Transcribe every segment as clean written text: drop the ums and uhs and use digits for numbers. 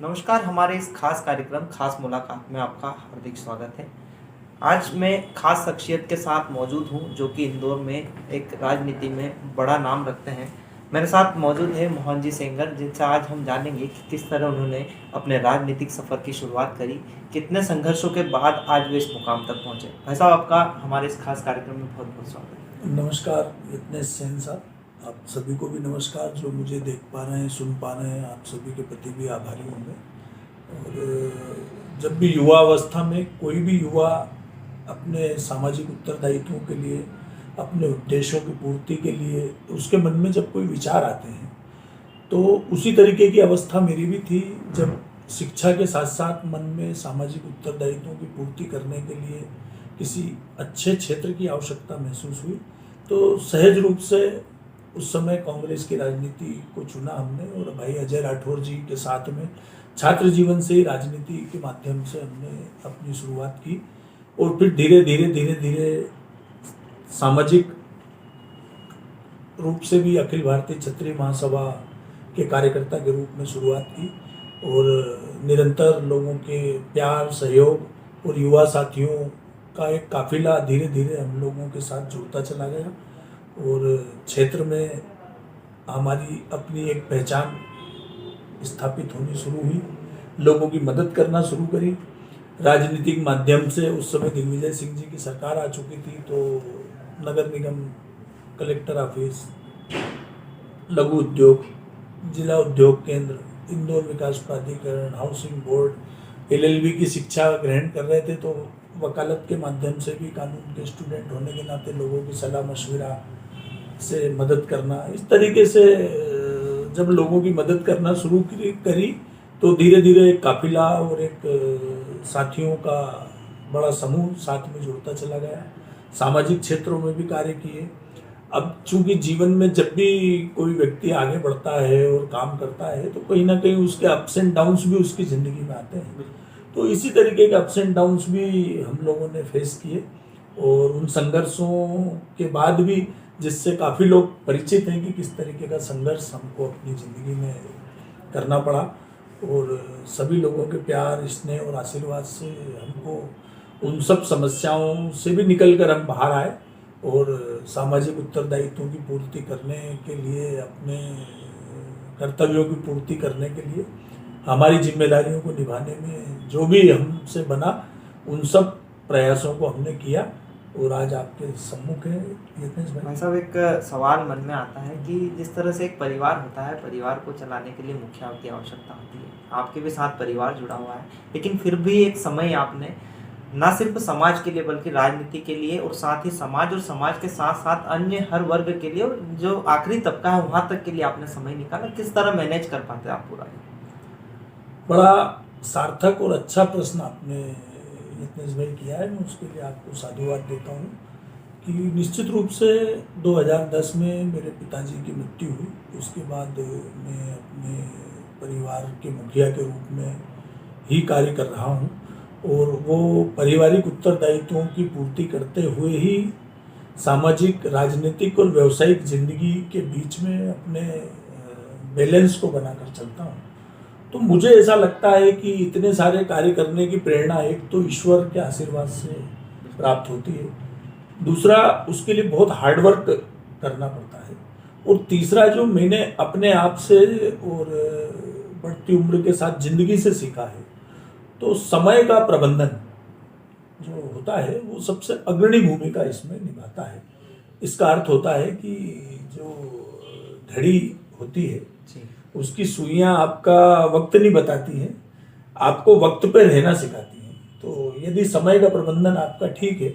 नमस्कार, हमारे इस खास कार्यक्रम खास मुलाकात में आपका हार्दिक स्वागत है। आज मैं खास शख्सियत के साथ मौजूद हूँ जो कि इंदौर में एक राजनीति में बड़ा नाम रखते हैं। मेरे साथ मौजूद है मोहन जी सेंगर, जिनसे आज हम जानेंगे कि किस तरह उन्होंने अपने राजनीतिक सफ़र की शुरुआत करी, कितने संघर्षों के बाद आज वे इस मुकाम तक पहुँचे। भाई साहब, आपका हमारे इस खास कार्यक्रम में बहुत बहुत स्वागत है। नमस्कार यत्नेश सेन साहब, आप सभी को भी नमस्कार। जो मुझे देख पा रहे हैं, सुन पा रहे हैं, आप सभी के प्रति भी आभारी होंगे। और जब भी युवा अवस्था में कोई भी युवा अपने सामाजिक उत्तरदायित्वों के लिए, अपने उद्देश्यों की पूर्ति के लिए उसके मन में जब कोई विचार आते हैं, तो उसी तरीके की अवस्था मेरी भी थी। जब शिक्षा के साथ साथ मन में सामाजिक उत्तरदायित्वों की पूर्ति करने के लिए किसी अच्छे क्षेत्र की आवश्यकता महसूस हुई, तो सहज रूप से उस समय कांग्रेस की राजनीति को चुना हमने। और भाई अजय राठौर जी के साथ में छात्र जीवन से ही राजनीति के माध्यम से हमने अपनी शुरुआत की। और फिर धीरे धीरे सामाजिक रूप से भी अखिल भारतीय क्षत्रिय महासभा के कार्यकर्ता के रूप में शुरुआत की। और निरंतर लोगों के प्यार, सहयोग और युवा साथियों का एक काफिला धीरे धीरे हम लोगों के साथ जुड़ता चला गया। और क्षेत्र में हमारी अपनी एक पहचान स्थापित होनी शुरू हुई, लोगों की मदद करना शुरू करी। राजनीतिक माध्यम से उस समय दिग्विजय सिंह जी की सरकार आ चुकी थी, तो नगर निगम, कलेक्टर ऑफिस, लघु उद्योग, जिला उद्योग केंद्र, इंदौर विकास प्राधिकरण, हाउसिंग बोर्ड, LLB की शिक्षा ग्रहण कर रहे थे, तो वकालत के माध्यम से भी कानून के स्टूडेंट होने के नाते लोगों की सलाह मशविरा से मदद करना। इस तरीके से जब लोगों की मदद करना शुरू करी, तो धीरे धीरे एक काफिला और एक साथियों का बड़ा समूह साथ में जुड़ता चला गया। सामाजिक क्षेत्रों में भी कार्य किए। अब चूंकि जीवन में जब भी कोई व्यक्ति आगे बढ़ता है और काम करता है, तो कहीं ना कहीं उसके अप्स एंड डाउन्स भी उसकी ज़िंदगी में आते हैं। तो इसी तरीके के अप्स एंड डाउन्स भी हम लोगों ने फेस किए। और उन संघर्षों के बाद भी, जिससे काफ़ी लोग परिचित हैं कि किस तरीके का संघर्ष हमको अपनी ज़िंदगी में करना पड़ा। और सभी लोगों के प्यार, स्नेह और आशीर्वाद से हमको उन सब समस्याओं से भी निकल कर हम बाहर आए। और सामाजिक उत्तरदायित्वों की पूर्ति करने के लिए, अपने कर्तव्यों की पूर्ति करने के लिए, हमारी जिम्मेदारियों को निभाने में जो भी हमसे बना, उन सब प्रयासों को हमने किया। और आज आपके सम्मुख है यत्नेश भाई। साहब, एक सवाल मन में आता है कि जिस तरह से एक परिवार होता है, परिवार को चलाने के लिए मुखिया की आवश्यकता होती है। आपके भी साथ परिवार जुड़ा हुआ है, लेकिन फिर भी एक समय आपने ना सिर्फ समाज के लिए बल्कि राजनीति के लिए, और साथ ही समाज और समाज के साथ साथ अन्य हर वर्ग के लिए, और जो आखिरी तबका है वहाँ तक के लिए आपने समय निकाला। किस तरह मैनेज कर पाते आप पूरा? बड़ा सार्थक और अच्छा प्रश्न आपने यत्नेश भाई किया है। मैं उसके लिए आपको साधुवाद देता हूँ कि निश्चित रूप से 2010 में मेरे पिताजी की मृत्यु हुई। उसके बाद मैं अपने परिवार के मुखिया के रूप में ही कार्य कर रहा हूँ। और वो पारिवारिक उत्तरदायित्वों की पूर्ति करते हुए ही सामाजिक, राजनीतिक और व्यावसायिक जिंदगी के बीच में अपने बैलेंस को बनाकर चलता हूँ। तो मुझे ऐसा लगता है कि इतने सारे कार्य करने की प्रेरणा एक तो ईश्वर के आशीर्वाद से प्राप्त होती है, दूसरा उसके लिए बहुत हार्डवर्क करना पड़ता है, और तीसरा जो मैंने अपने आप से और बढ़ती उम्र के साथ जिंदगी से सीखा है, तो समय का प्रबंधन जो होता है वो सबसे अग्रणी भूमिका इसमें निभाता है। इसका अर्थ होता है कि जो घड़ी होती है, उसकी सुइयां आपका वक्त नहीं बताती हैं, आपको वक्त पे रहना सिखाती हैं। तो यदि समय का प्रबंधन आपका ठीक है,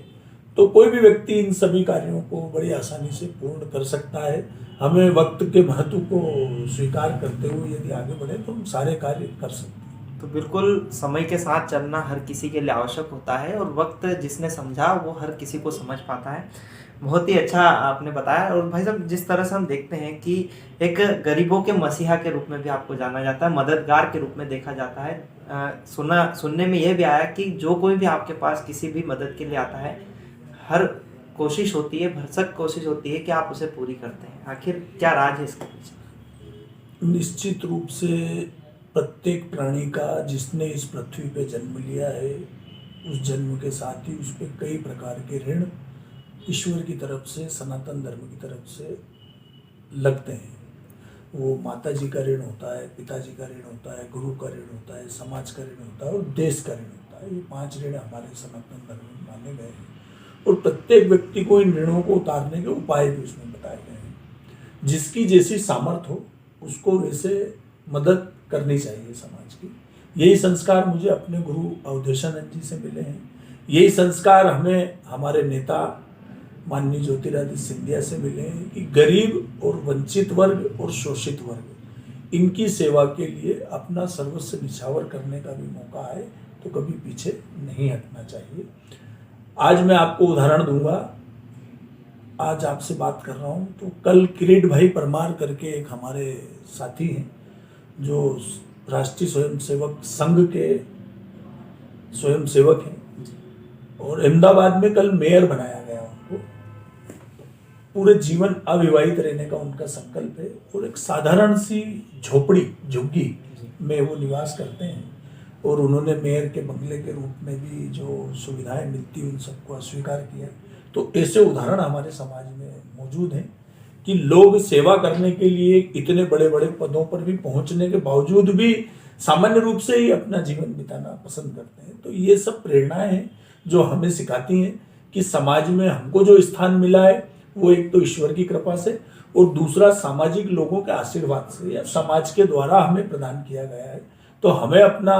तो कोई भी व्यक्ति इन सभी कार्यों को बड़ी आसानी से पूर्ण कर सकता है। हमें वक्त के महत्व को स्वीकार करते हुए यदि आगे बढ़े, तो हम सारे कार्य कर सकते हैं। तो बिल्कुल समय के साथ चलना हर किसी के लिए आवश्यक होता है, और वक्त जिसने समझा वो हर किसी को समझ पाता है। बहुत ही अच्छा आपने बताया। और भाई साहब, जिस तरह से हम देखते हैं कि एक गरीबों के मसीहा के रूप में भी आपको जाना जाता है, मददगार के रूप में देखा जाता है। सुनने में यह भी आया कि जो कोई भी आपके पास किसी भी मदद के लिए आता है, हर कोशिश होती है, भरसक कोशिश होती है कि आप उसे पूरी करते हैं। आखिर क्या राज है इसके पीछे? निश्चित रूप से प्रत्येक प्राणी का जिसने इस पृथ्वी पे जन्म लिया है, उस जन्म के साथ ही उस पर कई प्रकार के ऋण ईश्वर की तरफ से, सनातन धर्म की तरफ से लगते हैं। वो माता जी का ऋण होता है, पिताजी का ऋण होता है, गुरु का ऋण होता है, समाज का ऋण होता है और देश का ऋण होता है। ये 5 ऋण हमारे सनातन धर्म में माने गए हैं और प्रत्येक व्यक्ति को इन ऋणों को उतारने के उपाय भी उसमें बताए गए हैं। जिसकी जैसी सामर्थ्य हो उसको वैसे मदद करनी चाहिए समाज की। यही संस्कार मुझे अपने गुरु अवधेशानंद जी से मिले हैं। यही संस्कार हमें हमारे नेता माननीय ज्योतिरादित्य सिंधिया से मिले हैं कि गरीब और वंचित वर्ग और शोषित वर्ग इनकी सेवा के लिए अपना सर्वस्व निछावर करने का भी मौका है तो कभी पीछे नहीं हटना चाहिए। आज मैं आपको उदाहरण दूंगा। आज आपसे बात कर रहा हूं तो कल किरीट भाई परमार करके एक हमारे साथी हैं जो राष्ट्रीय स्वयंसेवक संघ के स्वयंसेवक हैं और अहमदाबाद में कल मेयर बनाया गया उनको। पूरे जीवन अविवाहित रहने का उनका संकल्प है और एक साधारण सी झोपड़ी झुग्गी में वो निवास करते हैं और उन्होंने मेयर के बंगले के रूप में भी जो सुविधाएं मिलती उन सबको अस्वीकार किया। तो ऐसे उदाहरण हमारे समाज में मौजूद हैं कि लोग सेवा करने के लिए इतने बड़े बड़े पदों पर भी पहुंचने के बावजूद भी सामान्य रूप से ही अपना जीवन बिताना पसंद करते हैं। तो ये सब प्रेरणाएं हैं जो हमें सिखाती हैं कि समाज में हमको जो स्थान मिला है वो एक तो ईश्वर की कृपा से और दूसरा सामाजिक लोगों के आशीर्वाद से या समाज के द्वारा हमें प्रदान किया गया है। तो हमें अपना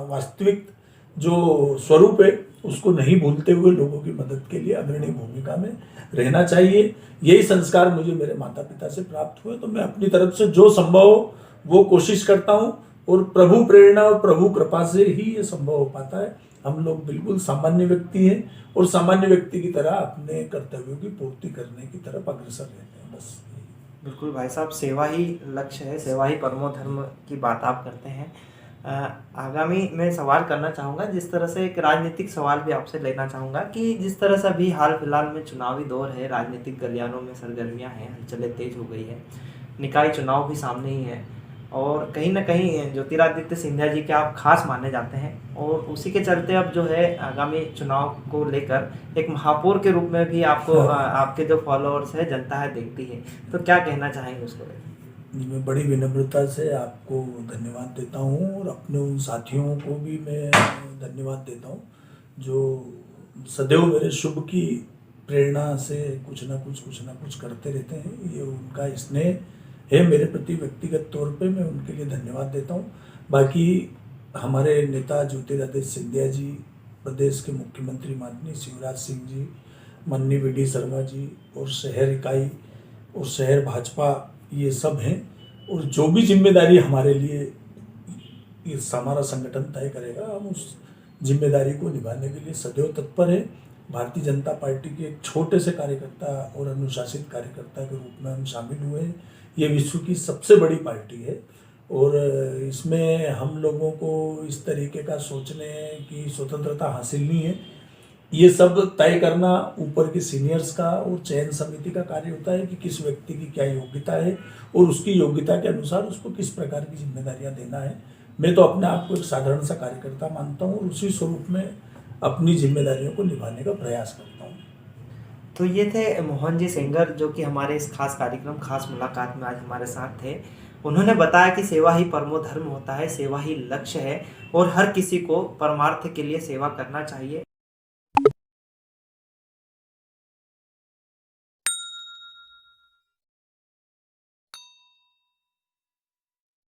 वास्तविक जो स्वरूप है उसको नहीं भूलते हुए लोगों की मदद के लिए अग्रणी भूमिका में रहना चाहिए। यही संस्कार मुझे मेरे माता पिता से प्राप्त हुए तो मैं अपनी तरफ से जो संभव हो वो कोशिश करता हूँ और प्रभु प्रेरणा और प्रभु कृपा से ही ये संभव हो पाता है। हम लोग बिल्कुल सामान्य व्यक्ति हैं और सामान्य व्यक्ति की तरह अपने कर्तव्यों की पूर्ति करने की तरफ अग्रसर रहते हैं। बस बिल्कुल भाई साहब, सेवा ही लक्ष्य है, सेवा ही परमो धर्म की बात आप करते हैं। आगामी मैं सवाल करना चाहूँगा, जिस तरह से एक राजनीतिक सवाल भी आपसे लेना चाहूँगा कि जिस तरह से अभी हाल फिलहाल में चुनावी दौर है, राजनीतिक गलियारों में सरगर्मियाँ हैं, हलचलें तेज हो गई है, निकाय चुनाव भी सामने ही है और कहीं ना कहीं ज्योतिरादित्य सिंधिया जी के आप खास माने जाते हैं और उसी के चलते अब जो है आगामी चुनाव को लेकर एक महापौर के रूप में भी आपको आपके जो फॉलोअर्स है, जनता है, देखती है, तो क्या कहना चाहेंगे उसको लेकर? मैं बड़ी विनम्रता से आपको धन्यवाद देता हूँ और अपने उन साथियों को भी मैं धन्यवाद देता हूँ जो सदैव मेरे शुभ की प्रेरणा से कुछ ना कुछ करते रहते हैं। ये उनका स्नेह है मेरे प्रति व्यक्तिगत तौर पे, मैं उनके लिए धन्यवाद देता हूँ। बाकी हमारे नेता ज्योतिरादित्य सिंधिया जी, प्रदेश के मुख्यमंत्री माननीय शिवराज सिंह जी, माननीय वी.डी. शर्मा जी और शहर इकाई और शहर भाजपा ये सब हैं और जो भी जिम्मेदारी हमारे लिए इस हमारा संगठन तय करेगा हम उस जिम्मेदारी को निभाने के लिए सदैव तत्पर है। भारतीय जनता पार्टी के एक छोटे से कार्यकर्ता और अनुशासित कार्यकर्ता के रूप में हम शामिल हुए हैं। ये विश्व की सबसे बड़ी पार्टी है और इसमें हम लोगों को इस तरीके का सोचने की स्वतंत्रता हासिल नहीं है। ये सब तय करना ऊपर के सीनियर्स का और चयन समिति का कार्य होता है कि किस व्यक्ति की क्या योग्यता है और उसकी योग्यता के अनुसार उसको किस प्रकार की जिम्मेदारियां देना है। मैं तो अपने आप को एक साधारण सा कार्यकर्ता मानता हूँ और उसी स्वरूप में अपनी जिम्मेदारियों को निभाने का प्रयास करता हूँ। तो ये थे मोहन जी सेंगर जो कि हमारे इस खास कार्यक्रम, खास मुलाकात में आज हमारे साथ थे। उन्होंने बताया कि सेवा ही परमो धर्म होता है, सेवा ही लक्ष्य है और हर किसी को परमार्थ के लिए सेवा करना चाहिए।